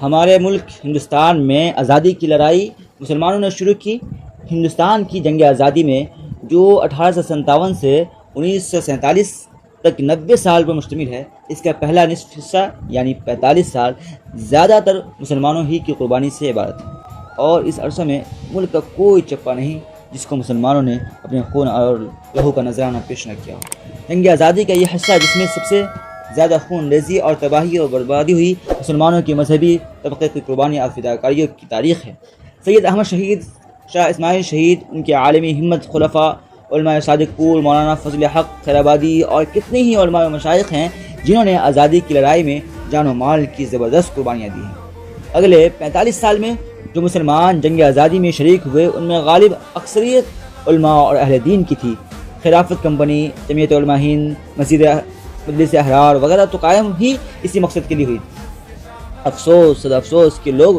ہمارے ملک ہندوستان میں آزادی کی لڑائی مسلمانوں نے شروع کی۔ ہندوستان کی جنگ آزادی میں جو 1857 سے 1947 تک 90 سال پر مشتمل ہے، اس کا پہلا نصف حصہ یعنی 45 سال زیادہ تر مسلمانوں ہی کی قربانی سے عبارت ہے، اور اس عرصے میں ملک کا کوئی چپا نہیں جس کو مسلمانوں نے اپنے خون اور لہو کا نذرانہ پیش نہ کیا ہو۔ جنگ آزادی کا یہ حصہ جس میں سب سے زیادہ خون ریزی اور تباہی اور بربادی ہوئی، مسلمانوں کی مذہبی طبقے کی قربانی اور فداکاریوں کی تاریخ ہے۔ سید احمد شہید، شاہ اسماعیل شہید، ان کے عالمی ہمت خلفاء، علماء صادق پور، مولانا فضل حق خیرآبادی اور کتنے ہی علماء و مشائخ ہیں جنہوں نے آزادی کی لڑائی میں جان و مال کی زبردست قربانیاں دی ہیں۔ اگلے 45 سال میں جو مسلمان جنگ آزادی میں شریک ہوئے، ان میں غالب اکثریت علماء اور اہل دین کی تھی۔ خلافت کمپنی، جمعیت علماء ہند، مجلس احرار وغیرہ تو قائم ہی اسی مقصد کے لیے ہوئی۔ افسوس کہ لوگ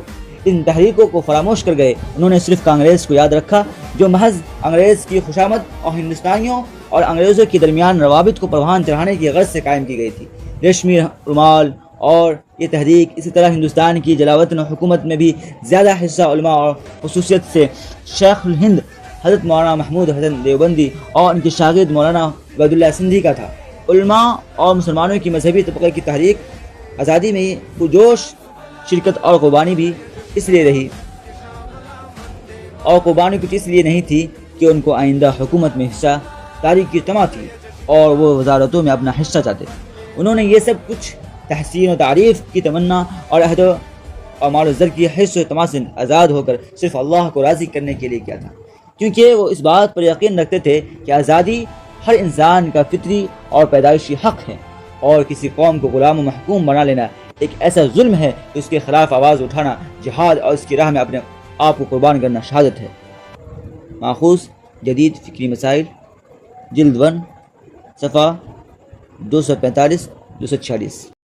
ان تحریکوں کو فراموش کر گئے۔ انہوں نے صرف کانگریس کو یاد رکھا، جو محض انگریز کی خوشامد اور ہندوستانیوں اور انگریزوں کے درمیان روابط کو پروان چڑھانے کی غرض سے قائم کی گئی تھی۔ ریشمی رومال اور یہ تحریک اسی طرح ہندوستان کی جلاوطن حکومت میں بھی زیادہ حصہ علماء اور خصوصیت سے شیخ الہند حضرت مولانا محمود حسن دیوبندی اور ان کے شاگرد مولانا عبید اللہ سندھی کا تھا۔ علماء اور مسلمانوں کی مذہبی طبقے کی تحریک آزادی میں پرجوش شرکت اور قربانی بھی اس لیے رہی، اور قربانی کچھ اس لیے نہیں تھی کہ ان کو آئندہ حکومت میں حصہ داری کی تما تھی اور وہ وزارتوں میں اپنا حصہ چاہتے تھے۔ انہوں نے یہ سب کچھ تحسین و تعریف کی تمنا اور عہد و مال و زر کی حص و تما سے آزاد ہو کر صرف اللہ کو راضی کرنے کے لیے کیا تھا، کیونکہ وہ اس بات پر یقین رکھتے تھے کہ آزادی ہر انسان کا فطری اور پیدائشی حق ہے، اور کسی قوم کو غلام و محکوم بنا لینا ایک ایسا ظلم ہے کہ اس کے خلاف آواز اٹھانا جہاد اور اس کی راہ میں اپنے آپ کو قربان کرنا شہادت ہے۔ ماخوذ جدید فکری مسائل، جلد 1، صفحہ 245-246۔